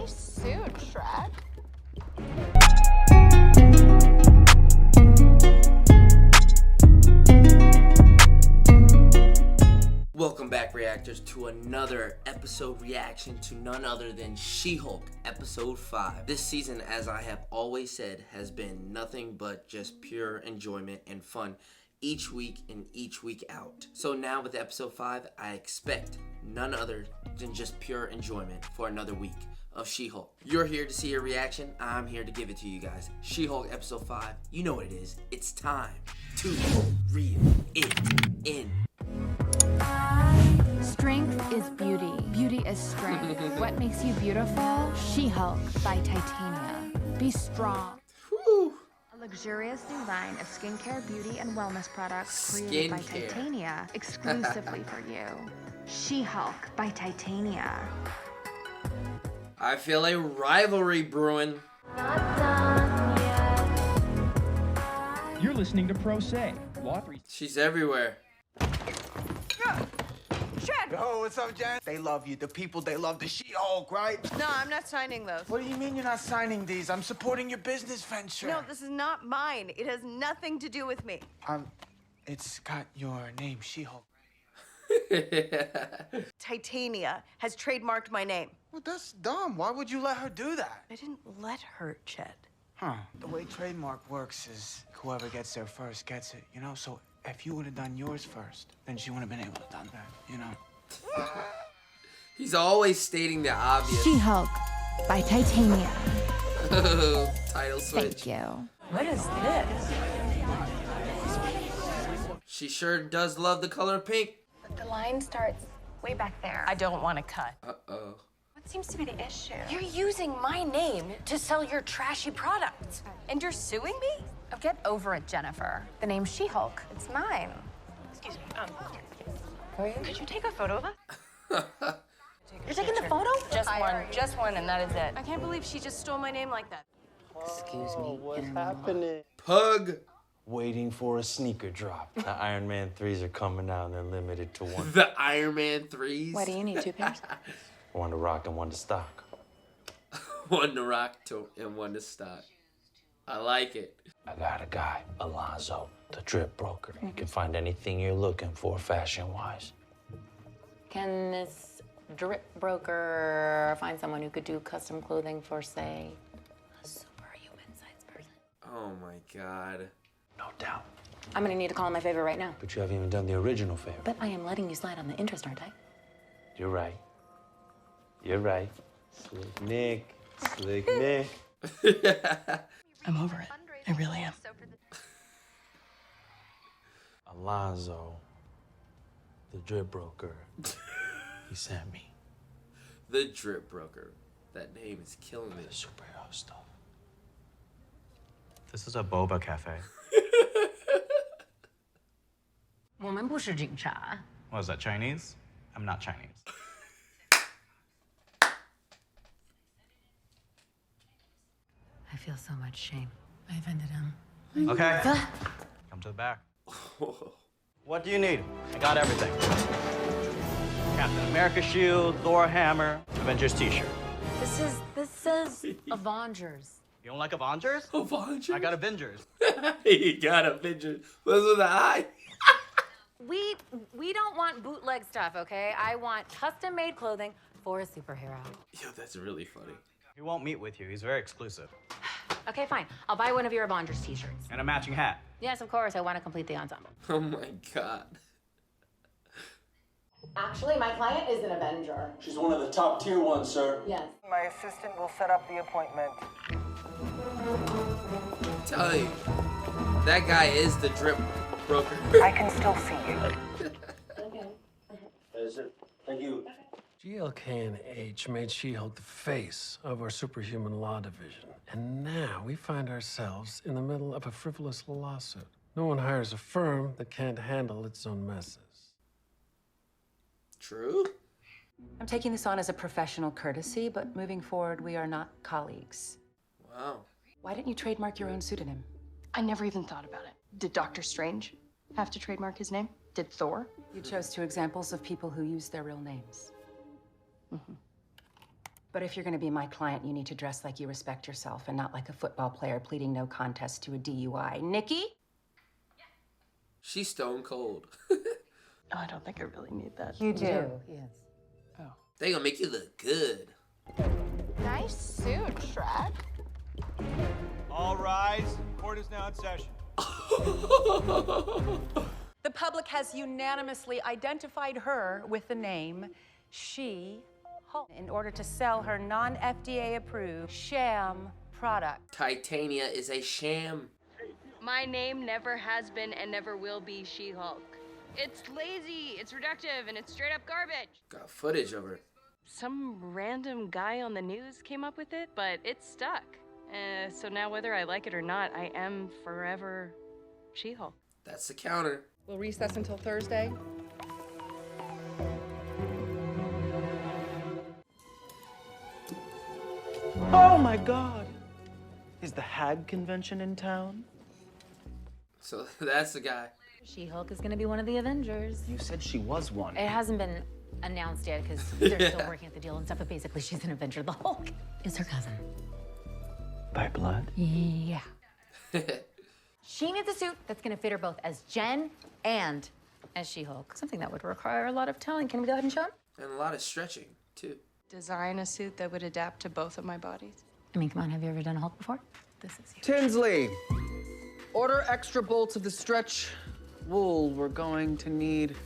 Nice suit, Shrek. Welcome back, reactors, to another episode reaction to none other than She-Hulk episode 5. This season, as I have always said, has been nothing but just pure enjoyment and fun each week and each week out. So now with episode 5, I expect none other than just pure enjoyment for another week of She-Hulk. You're here to see a reaction. I'm here to give it to you guys. She-Hulk episode 5, you know what it is. It's time to reel it in. Strength is beauty. Beauty is strength. What makes you beautiful? She-Hulk by Titania. Be strong. Whew. A luxurious new line of skincare, beauty, and wellness products created by Titania exclusively for you. She-Hulk by Titania. I feel a rivalry brewing. You're listening to Pro Say. She's everywhere. Yo, what's up, Jen? They love you. The people, they love the She-Hulk, right? No, I'm not signing those. What do you mean you're not signing these? I'm supporting your business venture. No, this is not mine. It has nothing to do with me. It's got your name, She-Hulk. Titania has trademarked my name. Well, that's dumb. Why would you let her do that? I didn't let her, Chet. Huh. The way trademark works is whoever gets there first gets it, you know? So if you would have done yours first, then she wouldn't have been able to done that, you know? He's always stating the obvious. She-Hulk by Titania. Title switch. Thank you. What is this? She sure does love the color pink. The line starts way back there. I don't want to cut. Uh-oh. What seems to be the issue? You're using my name to sell your trashy products. And you're suing me? Oh, get over it, Jennifer. The name's She-Hulk. It's mine. Excuse me. Could you take a photo of us? You're taking the photo? Just one, and that is it. I can't believe she just stole my name like that. Excuse me. What's happening? Pug. Waiting for a sneaker drop. The Iron Man 3s are coming out and they're limited to one. The Iron Man 3s. Why do you need 2 pairs? One to rock and one to stock. One to rock and one to stock. I like it. I got a guy, Alonzo, the drip broker. He can find anything you're looking for fashion-wise. Can this drip broker find someone who could do custom clothing for, say, a superhuman-sized person? Oh my God. No doubt. I'm gonna need to call in my favor right now. But you haven't even done the original favor. But I am letting you slide on the interest, aren't I? You're right. You're right. Slick Nick. Slick Nick. I'm over it. I really am. Alonzo, the drip broker, he sent me. The drip broker. That name is killing me. The superhero stuff. This is a boba cafe. 我们不是警察. What is that, Chinese? I'm not Chinese. I feel so much shame. I offended him. Okay. Come to the back. What do you need? I got everything. Captain America shield, Thor hammer, Avengers t-shirt. This says Avengers. You don't like Avengers? Avengers? I got Avengers. He got Avengers. What's with the eye? We don't want bootleg stuff, okay? I want custom-made clothing for a superhero. Yo, that's really funny. He won't meet with you. He's very exclusive. Okay, fine. I'll buy one of your Avengers t-shirts. And a matching hat. Yes, of course. I want to complete the ensemble. Oh my God. Actually, my client is an Avenger. She's one of the top tier ones, sir. Yes. My assistant will set up the appointment. Tell you, that guy is the drip broker. I can still see you. That's it. Thank you. GLK&H made She-Hulk the face of our superhuman law division. And now we find ourselves in the middle of a frivolous lawsuit. No one hires a firm that can't handle its own messes. True? I'm taking this on as a professional courtesy, but moving forward, we are not colleagues. Wow. Why didn't you trademark your own pseudonym? I never even thought about it. Did Doctor Strange have to trademark his name? Did Thor? You chose 2 examples of people who use their real names. But if you're going to be my client, you need to dress like you respect yourself and not like a football player pleading no contest to a DUI. Nikki? She's stone cold. Oh, I don't think I really need that. You do. Yes. Oh. They gonna make you look good. Nice suit, Shrek. All rise. Court is now in session. The public has unanimously identified her with the name She-Hulk in order to sell her non-FDA approved sham product. Titania is a sham. My name never has been and never will be She-Hulk. It's lazy, it's reductive, and it's straight up garbage. Got footage of her. Some random guy on the news came up with it, but it's stuck. So now whether I like it or not, I am forever She-Hulk. That's the counter. We'll recess until Thursday. Oh my God! Is the Hag convention in town? So that's the guy. She-Hulk is gonna be one of the Avengers. You said she was one. It hasn't been announced yet because they're still working at the deal and stuff, but basically she's an Avenger. The Hulk is her cousin. By blood? Yeah. She needs a suit that's gonna fit her both as Jen and as She-Hulk. Something that would require a lot of talent. Can we go ahead and show him? And a lot of stretching, too. Design a suit that would adapt to both of my bodies. I mean, come on, have you ever done a Hulk before? This is huge. Tinsley, order extra bolts of the stretch wool. We're going to need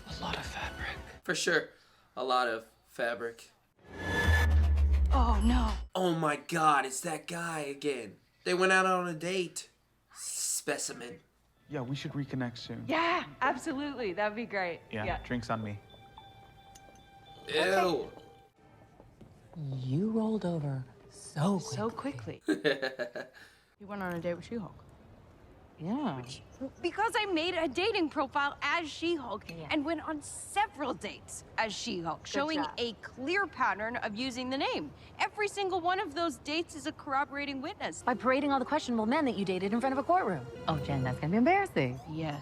a lot of fabric. For sure. A lot of fabric. Oh, no. Oh my God, it's that guy again. They went out on a date. Specimen. Yeah, we should reconnect soon. Yeah, absolutely. That'd be great. Yeah, drinks on me. Ew. You rolled over so quickly. So quickly. You went on a date with She-Hulk. Yeah. Because I made a dating profile as She-Hulk and went on several dates as She-Hulk, showing job. a clear pattern of using the name. Every single one of those dates is a corroborating witness. By parading all the questionable men that you dated in front of a courtroom. Oh, Jen, that's gonna be embarrassing. Yes.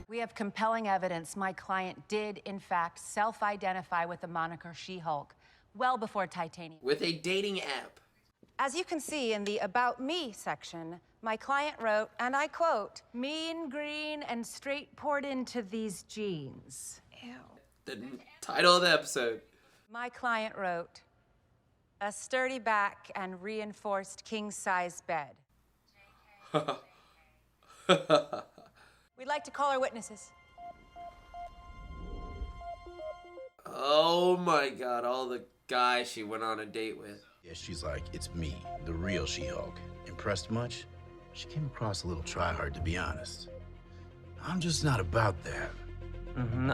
We have compelling evidence my client did, in fact, self-identify with the moniker She-Hulk well before Titania. With a dating app. As you can see in the About Me section, my client wrote, and I quote, "Mean green and straight poured into these jeans." Ew. The title of the episode. My client wrote, "A sturdy back and reinforced king-size bed." We'd like to call our witnesses. Oh my God, all the guys she went on a date with. Yeah, she's like, it's me, the real She-Hulk. Impressed much? She came across a little try-hard, to be honest. I'm just not about that.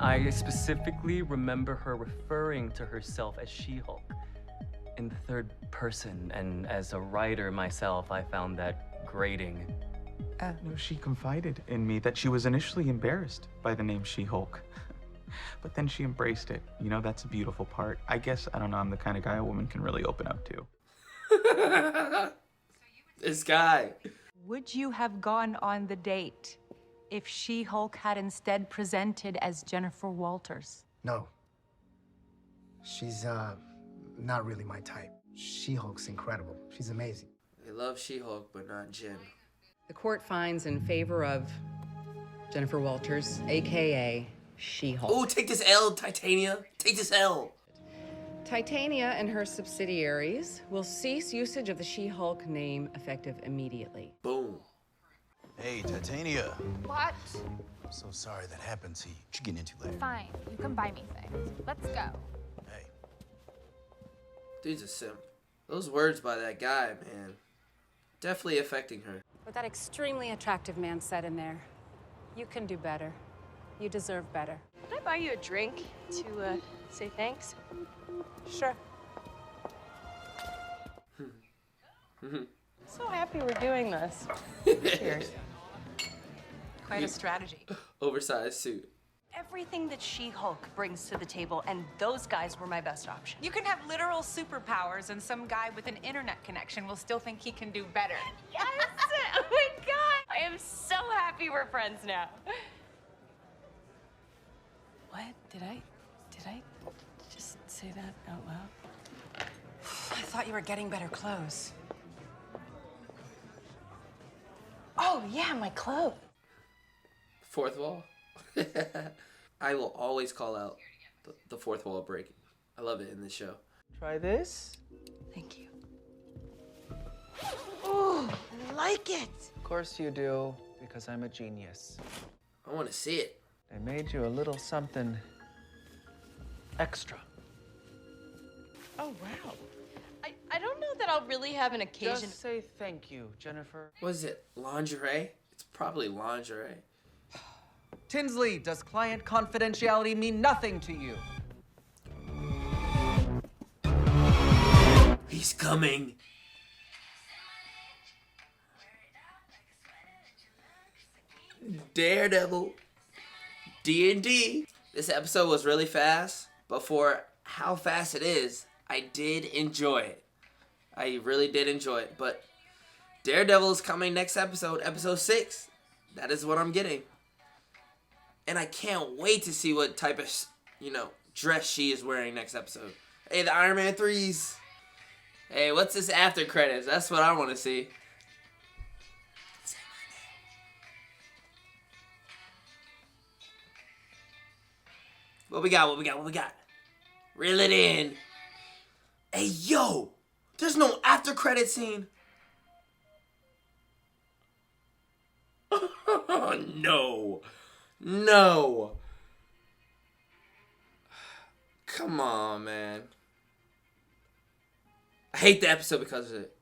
I specifically remember her referring to herself as She-Hulk in the third person, and as a writer myself, I found that grating. No, she confided in me that she was initially embarrassed by the name She-Hulk. But then she embraced it. You know, that's a beautiful part. I guess, I don't know, I'm the kind of guy a woman can really open up to. This guy. Would you have gone on the date if She-Hulk had instead presented as Jennifer Walters? No. She's, not really my type. She-Hulk's incredible. She's amazing. They love She-Hulk, but not Jen. The court finds in favor of Jennifer Walters, AKA She-Hulk. Oh, take this L, Titania. Take this L. Titania and her subsidiaries will cease usage of the She-Hulk name effective immediately. Boom. Hey, Titania. What? I'm so sorry that happened to you. What you getting into later? Fine, you can buy me things. Let's go. Hey. Dude's a simp. Those words by that guy, man. Definitely affecting her. What that extremely attractive man said in there. You can do better. You deserve better. Can I buy you a drink to say thanks? Sure. So happy we're doing this. Cheers. Quite a strategy. Oversized suit. Everything that She-Hulk brings to the table, and those guys were my best option. You can have literal superpowers, and some guy with an internet connection will still think he can do better. Yes! Oh my God! I am so happy we're friends now. What? Did I say that out loud? I thought you were getting better clothes. Oh, yeah, my clothes. Fourth wall. I will always call out the fourth wall breaking. I love it in this show. Try this. Thank you. Oh, I like it. Of course you do, because I'm a genius. I want to see it. I made you a little something extra. Oh, wow. I don't know that I'll really have an occasion. Just say thank you, Jennifer. What is it? Lingerie? It's probably lingerie. Tinsley, does client confidentiality mean nothing to you? He's coming. Daredevil. D&D. This episode was really fast, but for how fast it is, I did enjoy it. I really did enjoy it, but Daredevil is coming next episode, episode 6. That is what I'm getting. And I can't wait to see what type of, dress she is wearing next episode. Hey, the Iron Man 3s. Hey, what's this after credits? That's what I want to see. Say my name. What we got? Reel it in. Hey, yo. There's no after credit scene. No. Come on, man. I hate the episode because of it.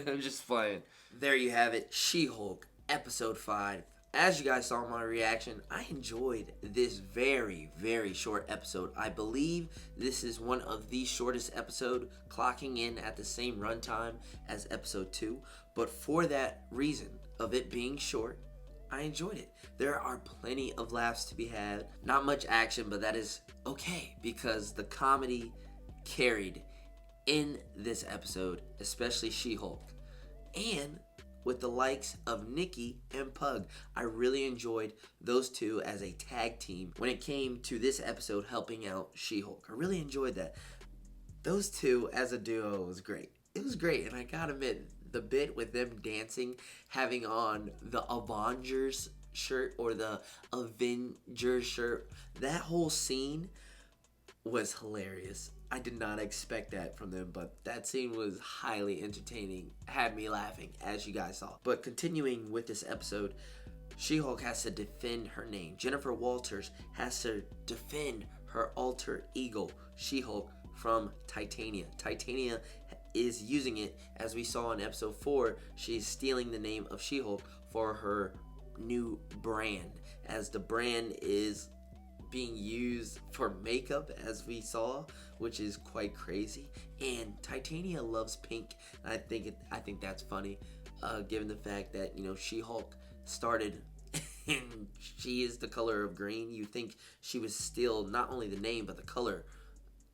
I'm just playing. There you have it. She-Hulk, episode 5. As you guys saw my reaction, I enjoyed this very, very short episode. I believe this is one of the shortest episodes, clocking in at the same runtime as episode 2. But for that reason of it being short, I enjoyed it. There are plenty of laughs to be had. Not much action, but that is okay because the comedy carried in this episode, especially She-Hulk. And with the likes of Nikki and Pug. I really enjoyed those two as a tag team when it came to this episode helping out She-Hulk. I really enjoyed that. Those two as a duo was great. It was great, and I gotta admit, the bit with them dancing, having on the Avengers shirt or the Avengers shirt, that whole scene was hilarious. I did not expect that from them, but that scene was highly entertaining. Had me laughing, as you guys saw. But continuing with this episode, She-Hulk has to defend her name. Jennifer Walters has to defend her alter ego, She-Hulk, from Titania. Titania is using it, as we saw in episode 4, she's stealing the name of She-Hulk for her new brand, as the brand is being used for makeup, as we saw, which is quite crazy. And Titania loves pink. I think that's funny, given the fact that She-Hulk started and she is the color of green. You think she was still not only the name but the color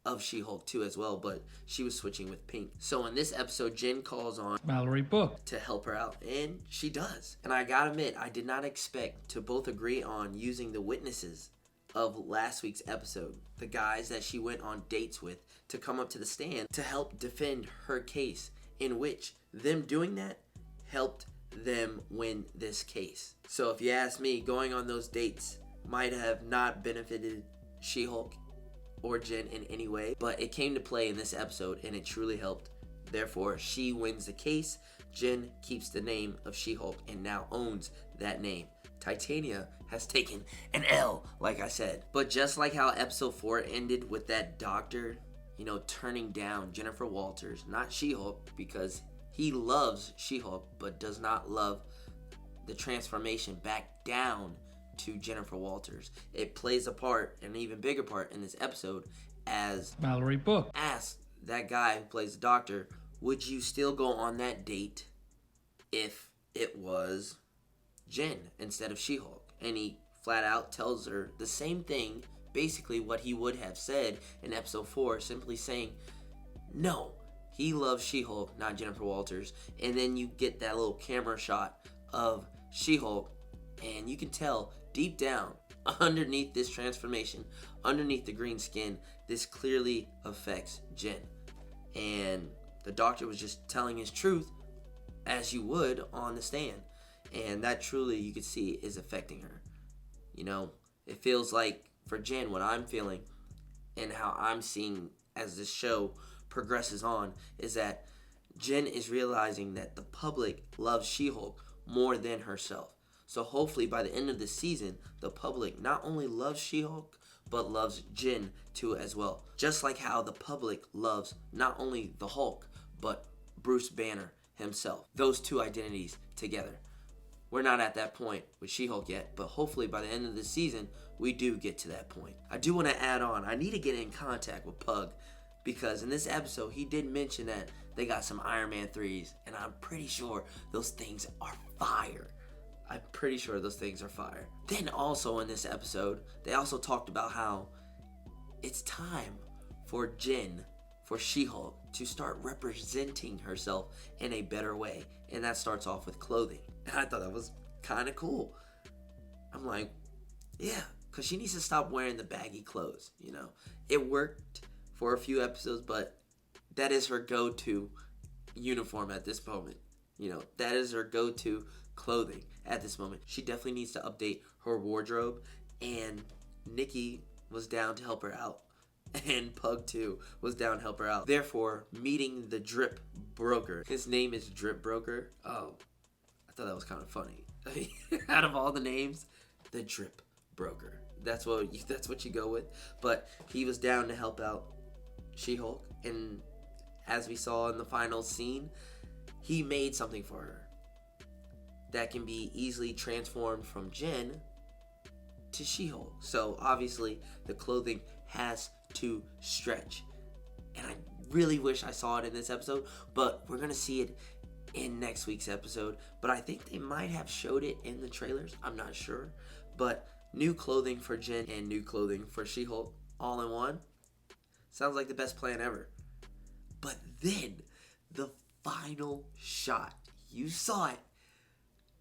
of She-Hulk too as well, but she was switching with pink. So in this episode, Jen calls on Mallory Book to help her out, and she does. And I gotta admit, I did not expect to both agree on using the witnesses of last week's episode, the guys that she went on dates with, to come up to the stand to help defend her case, in which them doing that helped them win this case. So if you ask me, going on those dates might have not benefited She-Hulk or Jen in any way, but it came to play in this episode and it truly helped. Therefore, she wins the case. Jen keeps the name of She-Hulk and now owns that name. Titania has taken an L, like I said. But just like how episode 4 ended with that doctor, turning down Jennifer Walters, not She-Hulk, because he loves She-Hulk, but does not love the transformation back down to Jennifer Walters. It plays a part, an even bigger part in this episode, as Mallory Book asked that guy who plays the doctor, would you still go on that date if it was Jen instead of She-Hulk? And he flat out tells her the same thing, basically what he would have said in episode 4, simply saying, no, he loves She-Hulk, not Jennifer Walters. And then you get that little camera shot of She-Hulk, and you can tell deep down, underneath this transformation, underneath the green skin, this clearly affects Jen. And the doctor was just telling his truth, as you would on the stand. And that truly, you could see, is affecting her. You know, it feels like for Jen, what I'm feeling and how I'm seeing as this show progresses on is that Jen is realizing that the public loves She-Hulk more than herself. So hopefully by the end of the season, the public not only loves She-Hulk, but loves Jen too as well. Just like how the public loves not only the Hulk, but Bruce Banner himself. Those two identities together. We're not at that point with She-Hulk yet, but hopefully by the end of the season, we do get to that point. I do want to add on, I need to get in contact with Pug, because in this episode, he did mention that they got some Iron Man 3s, and I'm pretty sure those things are fire. I'm pretty sure those things are fire. Then also in this episode, they also talked about how it's time for Jen, for She-Hulk, to start representing herself in a better way. And that starts off with clothing. And I thought that was kind of cool. I'm like, yeah, because she needs to stop wearing the baggy clothes, you know. It worked for a few episodes, but that is her go-to uniform at this moment. You know, that is her go-to clothing at this moment. She definitely needs to update her wardrobe, and Nikki was down to help her out. And Pug too was down to help her out. Therefore, meeting the Drip Broker. His name is Drip Broker. Oh, I thought that was kind of funny. I mean, out of all the names, the Drip Broker. That's what you go with. But he was down to help out She-Hulk, and as we saw in the final scene, he made something for her that can be easily transformed from Jen to She-Hulk. So obviously the clothing has to stretch, and I really wish I saw it in this episode, but we're gonna see it in next week's episode. But I think they might have showed it in the trailers, I'm not sure. But new clothing for Jen and new clothing for She-Hulk all in one sounds like the best plan ever. But then the final shot, you saw it,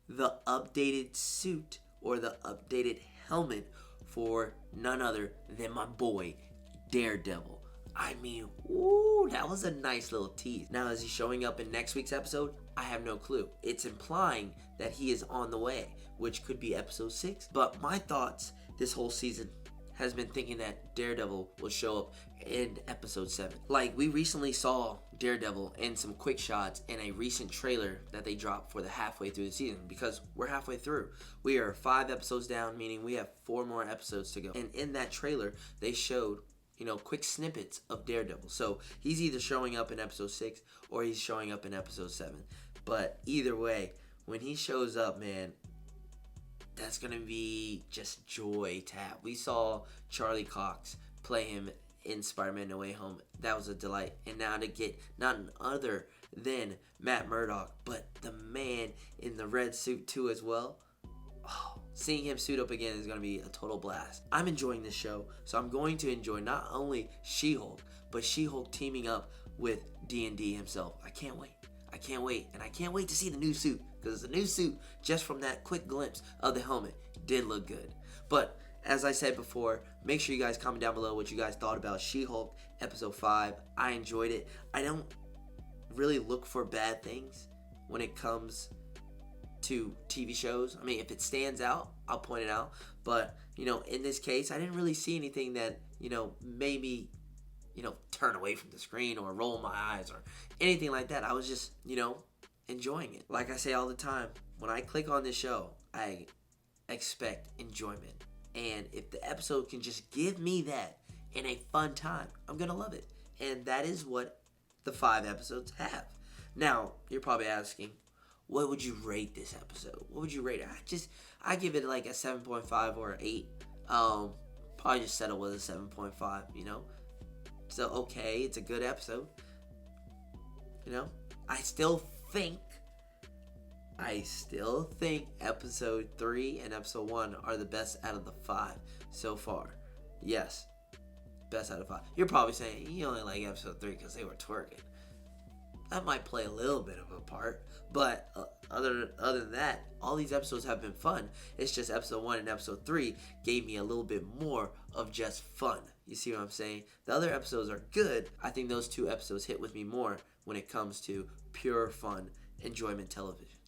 the updated suit or the updated helmet for none other than my boy Daredevil. I mean, ooh, that was a nice little tease. Now, is he showing up in next week's episode? I have no clue. It's implying that he is on the way, which could be episode 6. But my thoughts this whole season has been thinking that Daredevil will show up in episode 7. Like, we recently saw Daredevil in some quick shots in a recent trailer that they dropped for the halfway through the season, because we're halfway through. We are 5 episodes down, meaning we have 4 more episodes to go. And in that trailer, they showed, you know, quick snippets of Daredevil. So he's either showing up in episode 6 or he's showing up in episode 7. But either way, when he shows up, man, that's going to be just joy to have. We saw Charlie Cox play him in Spider-Man No Way Home. That was a delight. And now to get none other than Matt Murdock, but the man in the red suit too as well. Oh, seeing him suit up again is going to be a total blast. I'm enjoying this show, so I'm going to enjoy not only She-Hulk, but She-Hulk teaming up with D&D himself. I can't wait. I can't wait. And I can't wait to see the new suit, because the new suit, just from that quick glimpse of the helmet, did look good. But as I said before, make sure you guys comment down below what you guys thought about She-Hulk episode 5. I enjoyed it. I don't really look for bad things when it comes to TV shows. I mean, if it stands out, I'll point it out. But, you know, in this case, I didn't really see anything that, you know, made me, you know, turn away from the screen or roll my eyes or anything like that. I was just, you know, enjoying it. Like I say all the time, when I click on this show, I expect enjoyment. And if the episode can just give me that in a fun time, I'm going to love it. And that is what the 5 episodes have. Now, you're probably asking, what would you rate this episode? What would you rate it? I give it like a 7.5 or an 8. Probably just settle with a 7.5, you know? So, okay, it's a good episode. You know? I still think episode 3 and episode 1 are the best out of the 5 so far. Yes, best out of 5. You're probably saying you only like episode 3 because they were twerking. That might play a little bit of a part, but other than that, all these episodes have been fun. It's just episode 1 and episode 3 gave me a little bit more of just fun. You see what I'm saying? The other episodes are good. I think those 2 episodes hit with me more when it comes to pure fun enjoyment television.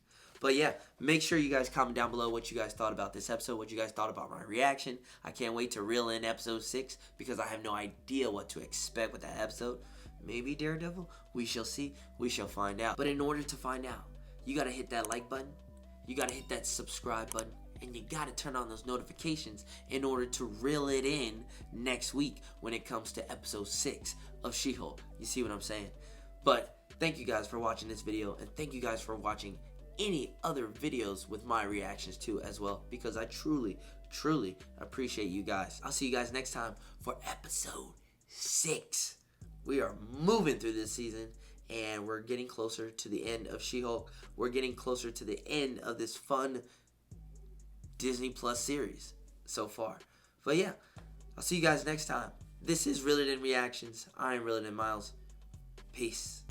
But yeah, make sure you guys comment down below what you guys thought about this episode, what you guys thought about my reaction. I can't wait to reel in episode 6 because I have no idea what to expect with that episode. Maybe Daredevil? We shall see. We shall find out. But in order to find out, you gotta hit that like button, you gotta hit that subscribe button, and you gotta turn on those notifications in order to reel it in next week when it comes to episode 6 of She-Hulk. You see what I'm saying? But thank you guys for watching this video, and thank you guys for watching any other videos with my reactions too as well, because I truly appreciate you guys. I'll see you guys next time for episode 6. We are moving through this season, and we're getting closer to the end of She-Hulk. We're getting closer to the end of this fun DisneyPlus series so far. But yeah, I'll see you guys next time. This is Realer Than Reactions. I am Realer Than Miles. Peace.